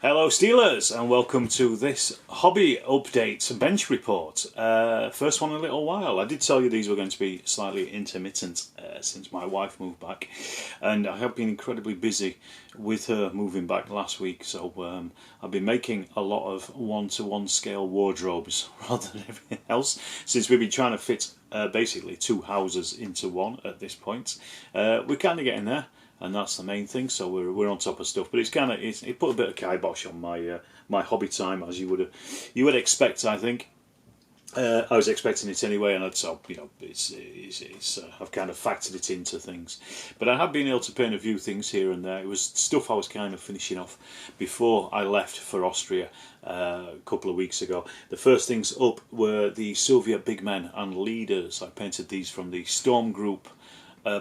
Hello Steelers, and welcome to this hobby update bench report. First one in a little while. I did tell you these were going to be slightly intermittent since my wife moved back, and I have been incredibly busy with her moving back last week, so I've been making a lot of one-to-one scale wardrobes rather than everything else, since we've been trying to fit basically two houses into one at this point. We're kind of getting there, and that's the main thing. So we're on top of stuff, but it put a bit of kibosh on my hobby time, as you would expect. I think I was expecting it anyway, and I've kind of factored it into things. But I have been able to paint a few things here and there. It was stuff I was kind of finishing off before I left for Austria a couple of weeks ago. The first things up were the Soviet big men and leaders. I painted these from the Storm Group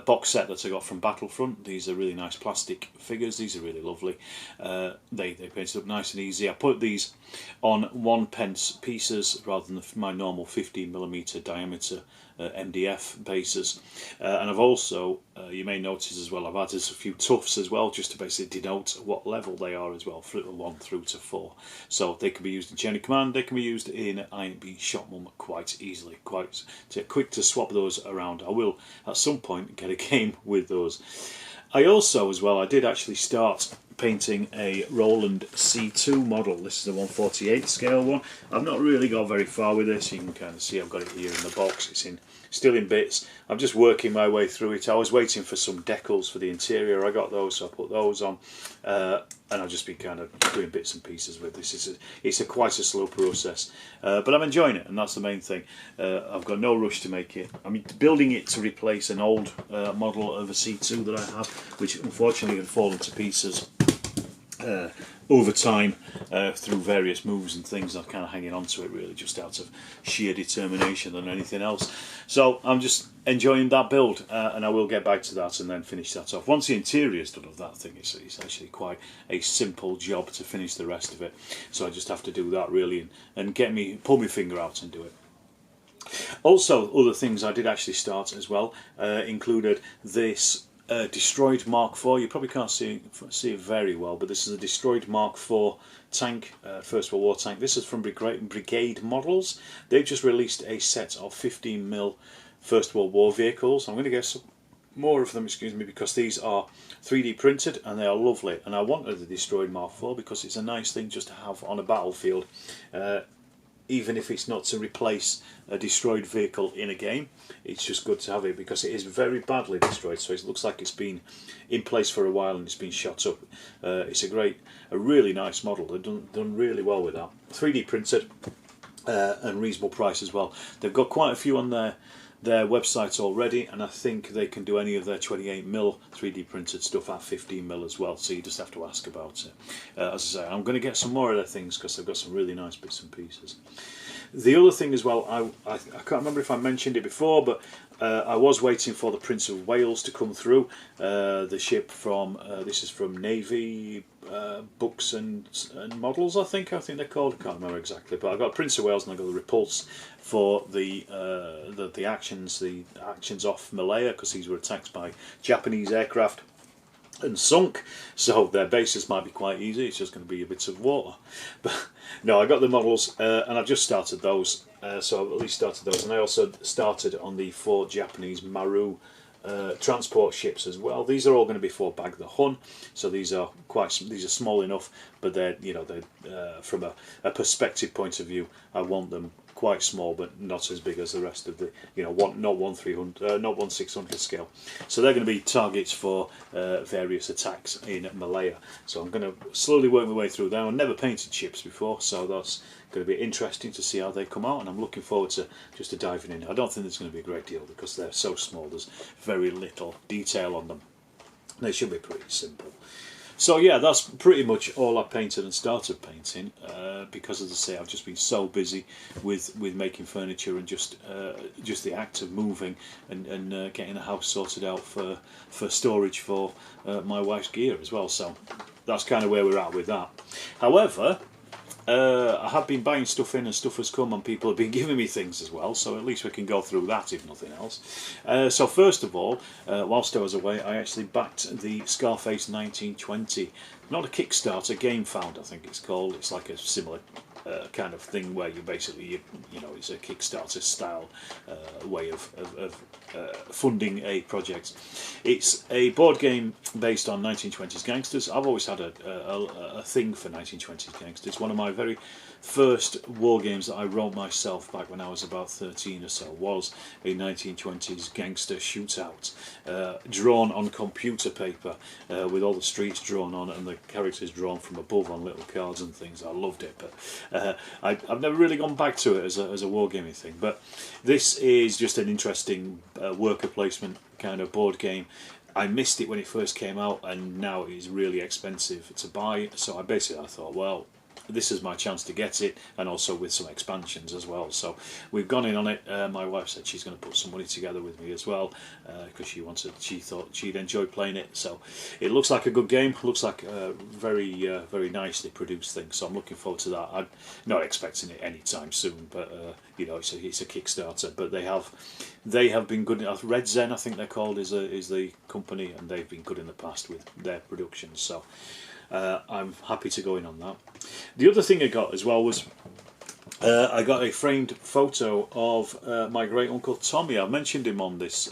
box set that I got from Battlefront. These are really nice plastic figures. These are really lovely. They painted up nice and easy. I put these on 1p pieces rather than my normal 15mm diameter MDF bases. And I've also, you may notice as well, I've added a few tufts as well, just to basically denote what level they are as well, from 1 through to 4. So they can be used in chain of command, they can be used in IMB Shotmum quite easily, quite quick to swap those around. I will at some point get a game with those. I also, as well, I did actually start painting a Roland C2 model. This is a 1/48 scale one. I've not really got very far with this. You can kind of see I've got it here in the box. It's still in bits. I'm just working my way through it. I was waiting for some decals for the interior. I got those, so I put those on, and I've just been kind of doing bits and pieces with this. It's quite a slow process, but I'm enjoying it, and that's the main thing. I've got no rush to make it. I'm building it to replace an old model of a C2 that I have, which unfortunately had fallen to pieces over time through various moves and things. I'm kind of hanging on to it really just out of sheer determination than anything else. So I'm just enjoying that build, and I will get back to that and then finish that off. Once the interior is done of that thing, it's actually quite a simple job to finish the rest of it. So I just have to do that really and pull my finger out and do it. Also, other things I did actually start as well included this destroyed Mark IV. You probably can't see it very well, but this is a destroyed Mark IV tank, First World War tank. This is from Brigade Models. They've just released a set of 15mm First World War vehicles. I'm going to get some more of them, excuse me, because these are 3D printed and they are lovely. And I wanted the destroyed Mark IV because it's a nice thing just to have on a battlefield. Even if it's not to replace a destroyed vehicle in a game, it's just good to have it because it is very badly destroyed. So it looks like it's been in place for a while and it's been shot up. It's a really nice model. They've done really well with that. 3D printed and reasonable price as well. They've got quite a few on their website already, and I think they can do any of their 28mm 3D printed stuff at 15mm as well, so you just have to ask about it. As I say, I'm going to get some more of their things because they've got some really nice bits and pieces. The other thing as well, I can't remember if I mentioned it before, but I was waiting for the Prince of Wales to come through. The ship from this is from Navy Books and Models, I think they're called. I can't remember exactly, but I got Prince of Wales and I got the Repulse for the actions off Malaya, because these were attacked by Japanese aircraft and sunk, so their bases might be quite easy. It's just going to be a bit of water. But no, I got the models and I've just started those. So I've at least started those, and I also started on the 4 Japanese Maru transport ships as well. These are all going to be for Bag the Hun, so these are small enough, but they're from a perspective point of view, I want them quite small, but not as big as the rest of the, not 1/600 scale. So they're going to be targets for various attacks in Malaya. So I'm going to slowly work my way through them. I've never painted ships before, so that's going to be interesting to see how they come out, and I'm looking forward to diving in. I don't think there's going to be a great deal because they're so small. There's very little detail on them. They should be pretty simple. So yeah, that's pretty much all I painted and started painting, because as I say, I've just been so busy with making furniture and just the act of moving and getting the house sorted out for storage for my wife's gear as well. So that's kind of where we're at with that. However, I have been buying stuff in, and stuff has come, and people have been giving me things as well, so at least we can go through that if nothing else. So first of all, whilst I was away, I actually backed the Scarface 1920, not a Kickstarter, GameFound I think it's called. It's like a similar kind of thing where you basically, you know, it's a Kickstarter style way of funding a project. It's a board game based on 1920s gangsters. I've always had a thing for 1920s gangsters. One of my very first war games that I wrote myself back when I was about 13 or so was a 1920s gangster shootout, drawn on computer paper, with all the streets drawn on and the characters drawn from above on little cards and things. I loved it, but I've never really gone back to it as a wargaming thing. But this is just an interesting worker placement kind of board game. I missed it when it first came out, and now it is really expensive to buy, so I thought, well, this is my chance to get it, and also with some expansions as well. So we've gone in on it. My wife said she's going to put some money together with me as well, because she thought she'd enjoy playing it. So it looks like a good game. Looks like a very nicely produced thing. So I'm looking forward to that. I'm not expecting it anytime soon, but you know, it's a Kickstarter. But they have been good. Red Zen, I think they're called, is the company, and they've been good in the past with their productions. So I'm happy to go in on that. The other thing I got as well was I got a framed photo of my great uncle Tommy. I mentioned him on this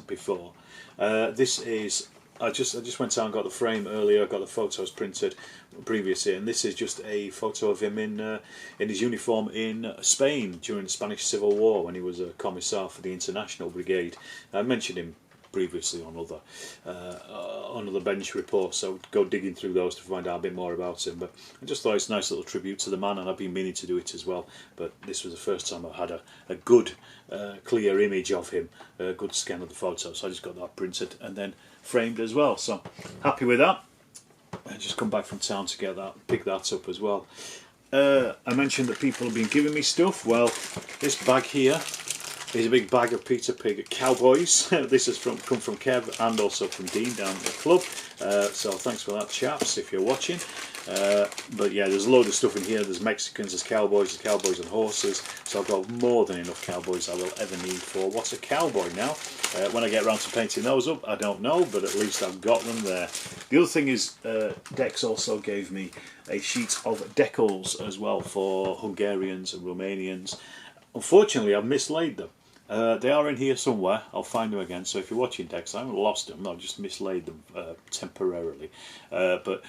before. This is I just went out and got the frame earlier. Got the photos printed previously, and this is just a photo of him in his uniform in Spain during the Spanish Civil War when he was a commissar for the International Brigade. I mentioned him previously on other bench reports, so go digging through those to find out a bit more about him. But I just thought it's a nice little tribute to the man, and I've been meaning to do it as well, but this was the first time I've had a good clear image of him, a good scan of the photo, so I just got that printed and then framed as well. So happy with that. I just come back from town to get that, pick that up as well. I mentioned that people have been giving me stuff. Well, this bag here is a big bag of Peter Pig Cowboys. This has come from Kev and also from Dean down at the club. So thanks for that, chaps, if you're watching. But yeah, there's a load of stuff in here. There's Mexicans, there's cowboys and horses. So I've got more than enough cowboys I will ever need for what's a cowboy now. When I get around to painting those up, I don't know, but at least I've got them there. The other thing is, Dex also gave me a sheet of decals as well for Hungarians and Romanians. Unfortunately, I've mislaid them. They are in here somewhere. I'll find them again. So if you're watching, Dex, I haven't lost them. I've just mislaid them temporarily. But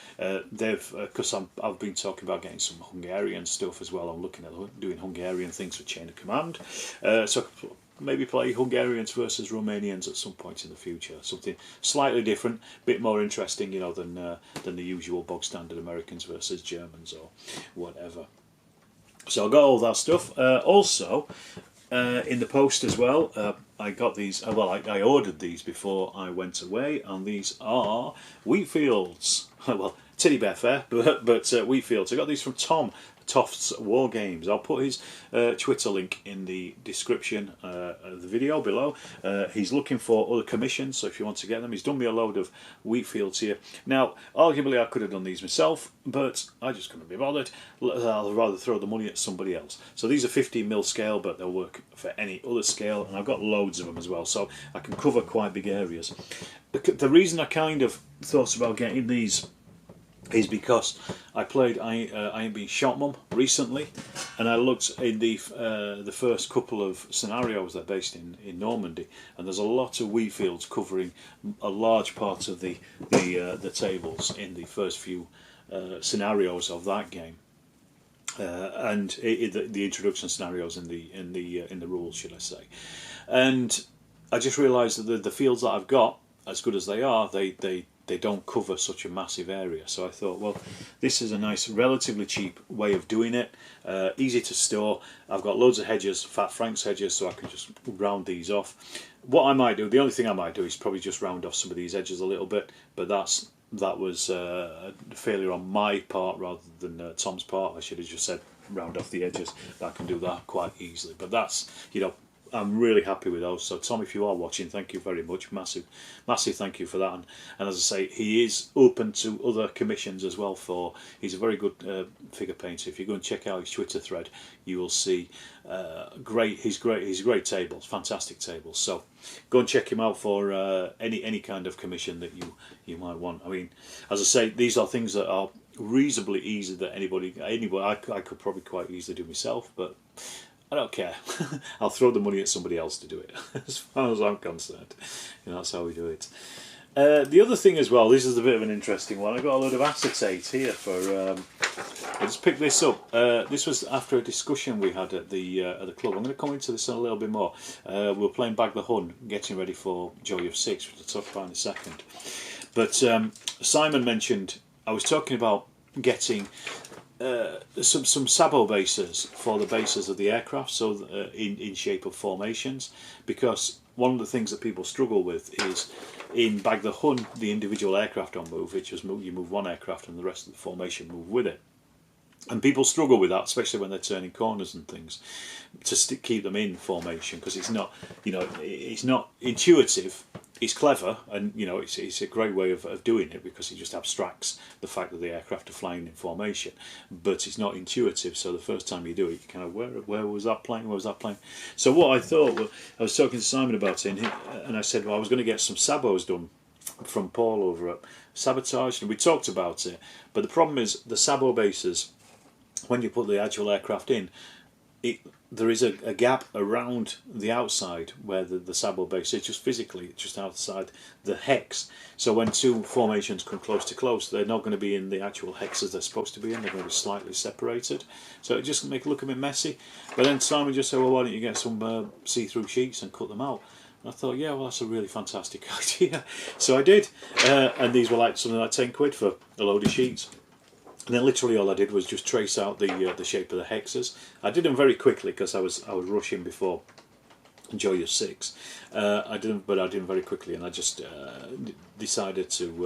they've, because I've been talking about getting some Hungarian stuff as well. I'm looking at doing Hungarian things for Chain of Command. So maybe play Hungarians versus Romanians at some point in the future. Something slightly different, a bit more interesting, you know, than the usual bog standard Americans versus Germans or whatever. So I got all that stuff. Also, in the post as well, I got these. Well, I ordered these before I went away, and these are Wheatfields. Well, teddy bear fare, but Wheatfields. I got these from Tom Toft's War Games. I'll put his Twitter link in the description of the video below. He's looking for other commissions, so if you want to get them, he's done me a load of Wheatfields here. Now, arguably I could have done these myself, but I just couldn't be bothered. I'll rather throw the money at somebody else. So these are 15mm scale, but they'll work for any other scale, and I've got loads of them as well, so I can cover quite big areas. The reason I kind of thought about getting these is because I played I Ain't Been Shot Mum recently, and I looked in the first couple of scenarios that are based in Normandy, and there's a lot of Wheatfields covering a large part of the tables in the first few scenarios of that game, and the introduction scenarios in the rules, should I say. And I just realised that the fields that I've got, as good as they are, they don't cover such a massive area. So I thought, well, this is a nice, relatively cheap way of doing it. Easy to store. I've got loads of hedges, Fat Frank's hedges, so I can just round these off. What I might do, the only thing I might do is probably just round off some of these edges a little bit, but that was a failure on my part rather than Tom's part. I should have just said round off the edges. I can do that quite easily. But that's, you know, I'm really happy with those. So Tom, if you are watching, thank you very much. Massive thank you for that. And as I say, he is open to other commissions as well. He's a very good figure painter. If you go and check out his Twitter thread, you will see he's great tables, fantastic tables. So go and check him out for any kind of commission that you might want. I mean, as I say, these are things that are reasonably easy that anybody I could probably quite easily do myself, but I don't care. I'll throw the money at somebody else to do it. As far as I'm concerned, that's how we do it. The other thing as well, this is a bit of an interesting one. I got a load of acetate here for. I just picked this up. This was after a discussion we had at the club. I'm going to come into this a little bit more. We're playing Bag the Hun, getting ready for Joy of Six, which we'll talk about in a second. But Simon mentioned, I was talking about getting some sabo bases for the bases of the aircraft, so in shape of formations, because one of the things that people struggle with is in Bag the Hun, the individual aircraft don't move, it's just you move one aircraft and the rest of the formation move with it. And people struggle with that, especially when they're turning corners and things, to keep them in formation, because it's not, it's not intuitive. It's clever, and it's a great way of doing it, because it just abstracts the fact that the aircraft are flying in formation. But it's not intuitive, so the first time you do it, you kind of where was that playing? Where was that playing? So what I thought, I was talking to Simon about it, and I said, well, I was going to get some sabos done from Paul over at Sabotage, and we talked about it. But the problem is the sabo bases, when you put the actual aircraft in, there is a gap around the outside where the sabo base is, just physically, just outside the hex. So when two formations come close to close, they're not going to be in the actual hexes they're supposed to be in, they're going to be slightly separated. So it just make it look a bit messy. But then Simon just said, well, why don't you get some see-through sheets and cut them out? And I thought, yeah, well, that's a really fantastic idea. So I did, and these were like something like 10 quid for a load of sheets. And then literally all I did was just trace out the shape of the hexes. I did them very quickly because I was rushing before Joy of Six. I did them very quickly, and I just decided to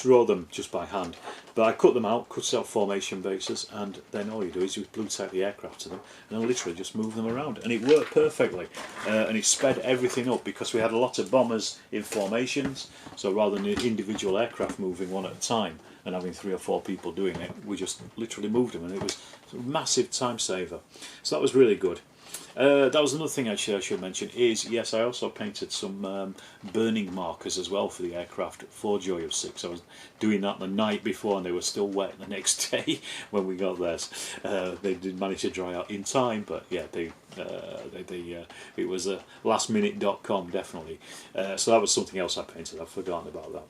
draw them just by hand. But I cut them out, cut out formation bases, and then all you do is you glue tight the aircraft to them, and then literally just move them around, and it worked perfectly. And it sped everything up, because we had a lot of bombers in formations. So rather than individual aircraft moving one at a time and having 3 or 4 people doing it, we just literally moved them, and it was a massive time saver. So that was really good. That was another thing actually I should mention is, yes, I also painted some burning markers as well for the aircraft for Joy of Six. I was doing that the night before, and they were still wet the next day when we got theirs. They did manage to dry out in time, but yeah, it was a lastminute.com definitely. So that was something else I painted. I've forgotten about that.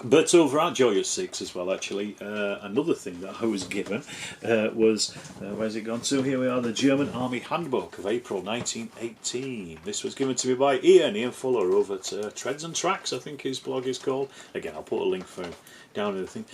But over at Joy of Six as well, actually, another thing that I was given was, where's it gone to? Here we are, the German Army Handbook of April 1918. This was given to me by Ian Fuller over at Treads and Tracks, I think his blog is called. Again, I'll put a link for him down in the thing.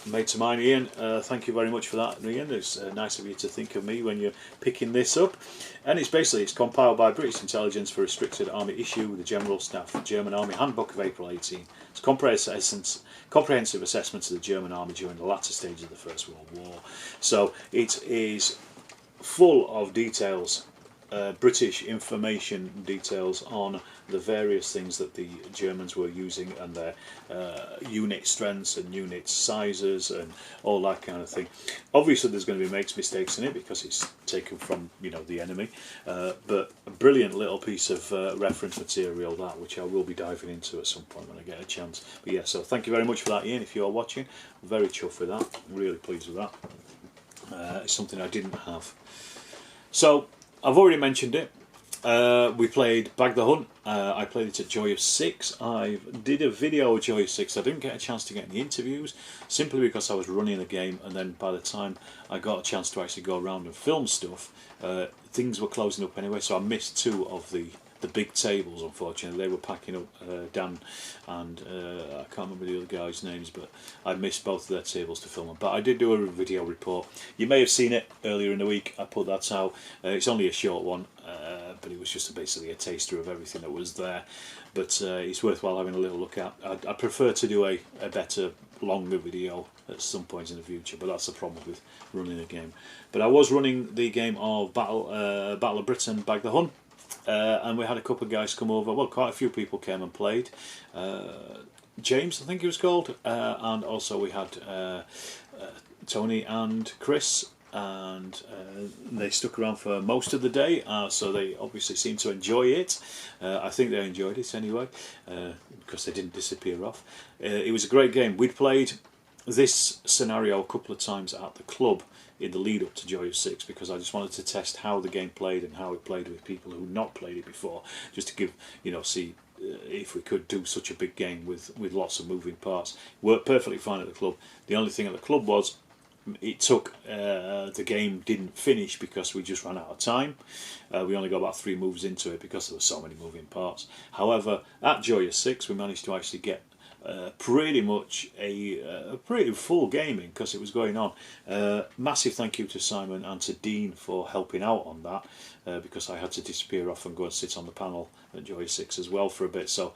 Made to mine, Ian. Thank you very much for that, Ian. It's nice of you to think of me when you're picking this up. And it's compiled by British Intelligence for Restricted Army Issue with the General Staff German Army Handbook of April 18. It's comprehensive assessment of the German Army during the latter stage of the First World War. So it is full of details, British information details on the various things that the Germans were using, and their unit strengths and unit sizes and all that kind of thing. Obviously there's going to be mistakes in it because it's taken from the enemy, but a brilliant little piece of reference material, that, which I will be diving into at some point when I get a chance. But yeah, so thank you very much for that, Ian, if you are watching. I'm very chuffed with that, I'm really pleased with that. It's something I didn't have. So I've already mentioned it. We played Bag the Hun. I played it at Joy of Six. I did a video of Joy of Six. I didn't get a chance to get any interviews, simply because I was running the game, and then by the time I got a chance to actually go around and film stuff, things were closing up anyway, so I missed 2 of the big tables, unfortunately. They were packing up, Dan and I can't remember the other guys' names, but I missed both of their tables to film them. But I did do a video report. You may have seen it earlier in the week. I put that out. It's only a short one, but it was just basically a taster of everything that was there. But it's worthwhile having a little look at. I prefer to do a better, longer video at some point in the future, but that's the problem with running a game. But I was running the game of Battle of Britain, Bag the Hun, and we had a couple of guys come over. Well, quite a few people came and played. James, I think he was called, and also we had Tony and Chris, and they stuck around for most of the day, so they obviously seemed to enjoy it. I think they enjoyed it anyway, because they didn't disappear off. It was a great game. We'd played this scenario a couple of times at the club in the lead up to Joy of Six, because I just wanted to test how the game played and how it played with people who'd not played it before, just to give, see if we could do such a big game with lots of moving parts. Worked perfectly fine at the club. The only thing at the club was it took the game didn't finish because we just ran out of time. We only got about 3 moves into it because there were so many moving parts. However, at Joy of Six we managed to actually get pretty much a pretty full gaming because it was going on. Massive thank you to Simon and to Dean for helping out on that, because I had to disappear off and go and sit on the panel at Joy 6 as well for a bit, so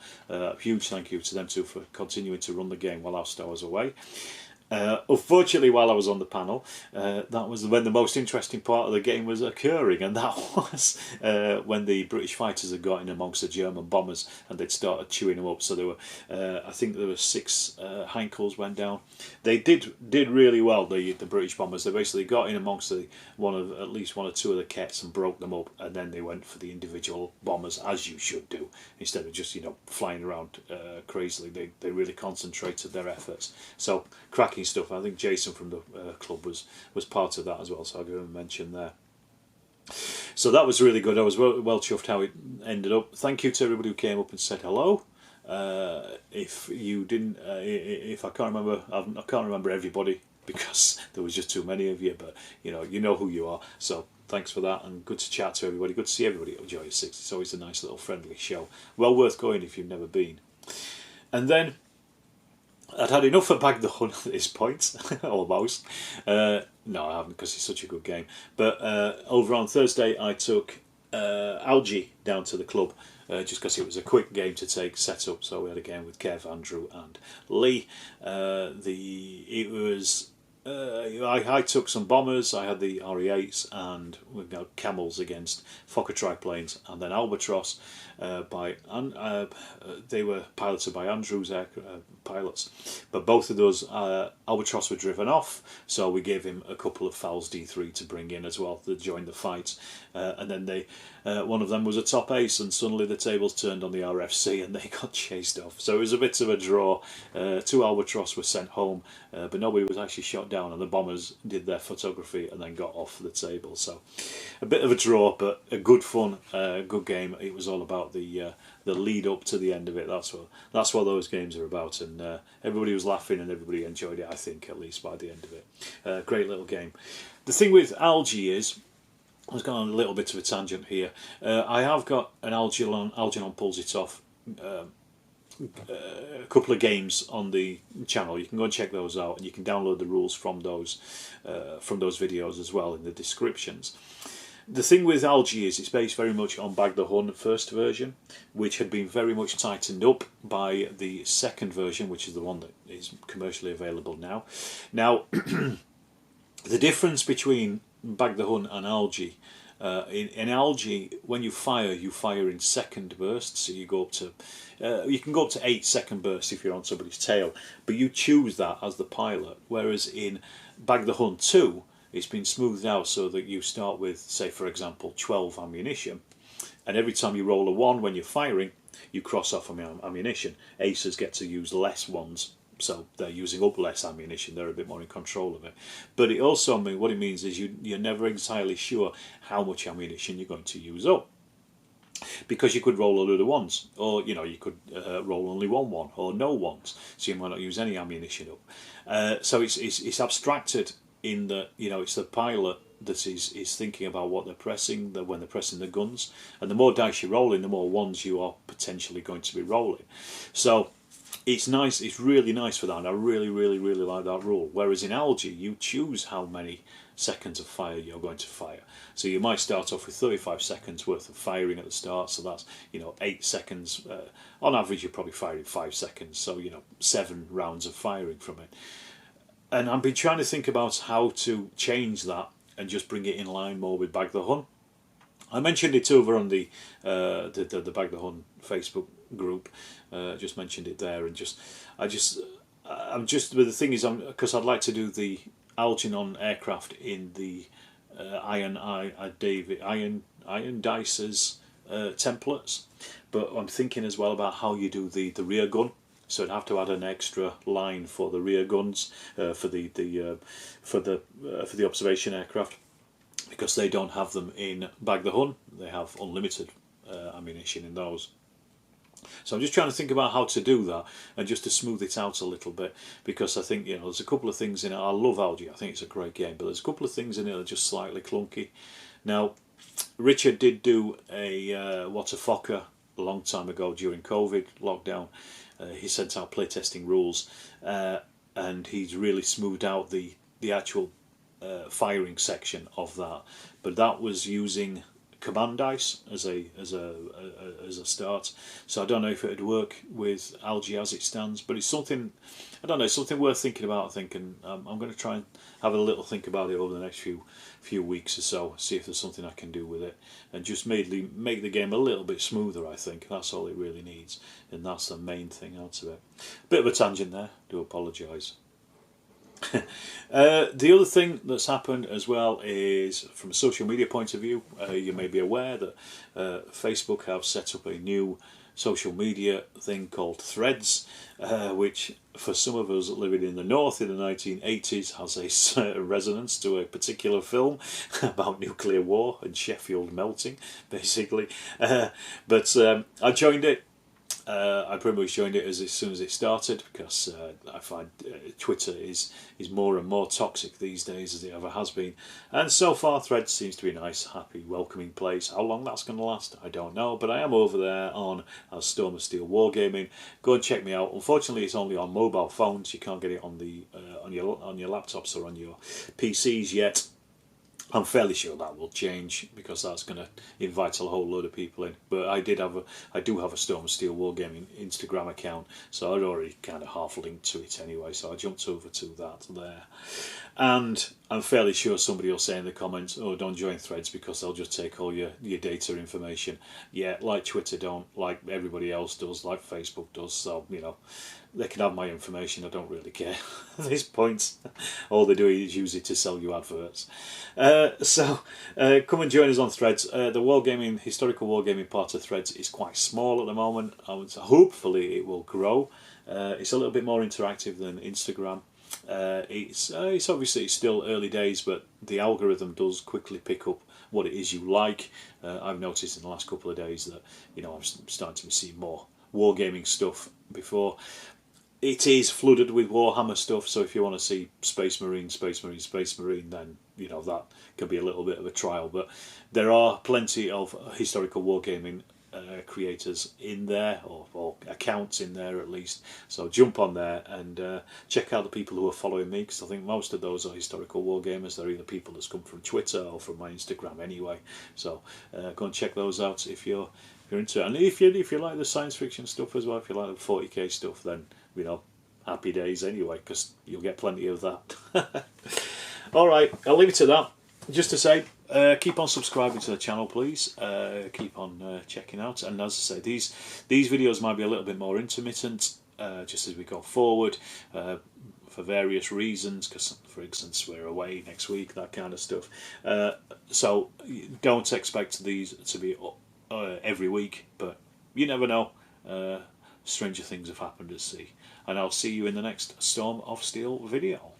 huge thank you to them too for continuing to run the game whilst I was away. Unfortunately, while I was on the panel, that was when the most interesting part of the game was occurring, and that was when the British fighters had got in amongst the German bombers and they'd started chewing them up. So there were, I think there were 6 Heinkels went down. They did really well. The British bombers, they basically got in amongst at least one or two of the Kets and broke them up, and then they went for the individual bombers, as you should do, instead of just flying around crazily. They really concentrated their efforts. So cracking stuff. I think Jason from the club was part of that as well, so I'll give him a mention there. So that was really good. I was well chuffed how it ended up. Thank you to everybody who came up and said hello. If you didn't, if I can't remember everybody because there was just too many of you, but you know who you are. So thanks for that, and good to chat to everybody. Good to see everybody at Joy 6. It's always a nice little friendly show. Well worth going if you've never been. And then I'd had enough of Bag the Hun at this point, almost. No, I haven't, because it's such a good game. But over on Thursday, I took Algie down to the club, just because it was a quick game to set up. So we had a game with Kev, Andrew, and Lee. I took some bombers. I had the RE8s, and we got Camels against Fokker triplanes, and then Albatross. They were piloted by Andrew's pilots, but both of those Albatross were driven off, so we gave him a couple of Fals D3 to bring in as well to join the fight, and then one of them was a top ace, and suddenly the tables turned on the RFC and they got chased off. So it was a bit of a draw. 2 Albatross were sent home, but nobody was actually shot down, and the bombers did their photography and then got off the table. So a bit of a draw, but a good fun, good game. It was all about the lead up to the end of it. That's what those games are about, and everybody was laughing and everybody enjoyed it, I think, at least by the end of it. Great little game. The thing with Algie is, I was going on a little bit of a tangent here. I have got an Algernon Pulls It Off, a couple of games on the channel. You can go and check those out, and you can download the rules from those videos as well in the descriptions. The thing with Algie is it's based very much on Bag the Hun first version, which had been very much tightened up by the second version, which is the one that is commercially available now. Now, the difference between Bag the Hun and Algie, in Algie, when you fire in second bursts. So you can go up to 8 second bursts if you're on somebody's tail, but you choose that as the pilot. Whereas in Bag the Hun 2, it's been smoothed out so that you start with, say for example, 12 ammunition, and every time you roll a 1 when you're firing, you cross off ammunition. Aces get to use less ones, so they're using up less ammunition. They're a bit more in control of it. But it also what it means is you're never entirely sure how much ammunition you're going to use up, because you could roll a load of 1s, or you could roll only 1 or no 1s, so you might not use any ammunition up. So it's abstracted in that it's the pilot that is thinking about what they're pressing, when they're pressing the guns, and the more dice you're rolling, the more 1s you are potentially going to be rolling. So it's nice. It's really nice for that, and I really like that rule. Whereas in Algie, you choose how many seconds of fire you're going to fire. So you might start off with 35 seconds worth of firing at the start, so that's 8 seconds. On average you're probably firing 5 seconds, so 7 rounds of firing from it. And I've been trying to think about how to change that and just bring it in line more with Bag the Hun. I mentioned it over on the Bag the Hun Facebook group. Just mentioned it there, and I'm just. But the thing is, because I'd like to do the Algernon aircraft in the Iron Dice's templates, but I'm thinking as well about how you do the rear gun. So I'd have to add an extra line for the rear guns for the observation aircraft, because they don't have them in Bag the Hun. They have unlimited ammunition in those. So I'm just trying to think about how to do that, and just to smooth it out a little bit, because I think there's a couple of things in it. I love Algae, I think it's a great game, but there's a couple of things in it that are just slightly clunky. Now, Richard did do a What a Fokker a long time ago during COVID lockdown. He sent out playtesting rules, and he's really smoothed out the actual firing section of that. But that was using command dice as a start. So I don't know if it would work with Algae as it stands, but it's something, I don't know, something worth thinking about. I think, and I'm going to try and have a little think about it over the next few weeks or so, see if there's something I can do with it, and just make the game a little bit smoother. I think that's all it really needs, and that's the main thing out of it. Bit of a tangent there, do apologise. The other thing that's happened as well is, from a social media point of view, you may be aware that Facebook have set up a new social media thing called Threads, which for some of us living in the north in the 1980s has a certain resonance to a particular film about nuclear war and Sheffield melting, basically. But I joined it. I pretty much joined it as soon as it started, because I find Twitter is more and more toxic these days, as it ever has been. And so far, Threads seems to be a nice, happy, welcoming place. How long that's going to last, I don't know. But I am over there on Storm of Steel Wargaming. Go and check me out. Unfortunately, it's only on mobile phones. You can't get it on the on your laptops or on your PCs yet. I'm fairly sure that will change, because that's going to invite a whole load of people in. But I do have a Storm of Steel Wargaming Instagram account, so I'd already kind of half linked to it anyway. So I jumped over to that there, and I'm fairly sure somebody will say in the comments, "Oh, don't join Threads because they'll just take all your data information." Yeah, like Twitter don't, like everybody else does, like Facebook does. So they can have my information. I don't really care at this point. All they do is use it to sell you adverts. So come and join us on Threads. The historical wargaming part of Threads is quite small at the moment. Hopefully it will grow. It's a little bit more interactive than Instagram. It's obviously still early days, but the algorithm does quickly pick up what it is you like. I've noticed in the last couple of days that I'm starting to see more wargaming stuff. Before, it is flooded with Warhammer stuff, so if you want to see Space Marine, then that can be a little bit of a trial. But there are plenty of historical wargaming creators in there, or accounts in there at least. So jump on there and check out the people who are following me, because I think most of those are historical wargamers. They're either people that's come from Twitter or from my Instagram anyway. So go and check those out if you're into it. And if you like the science fiction stuff as well, if you like the 40k stuff, then happy days anyway, because you'll get plenty of that. Alright, I'll leave it to that. Just to say, keep on subscribing to the channel, please. Keep on checking out. And as I say, these videos might be a little bit more intermittent, just as we go forward, for various reasons, because, for instance, we're away next week, that kind of stuff. So don't expect these to be every week, but you never know. Stranger things have happened at sea. And I'll see you in the next Storm of Steel video.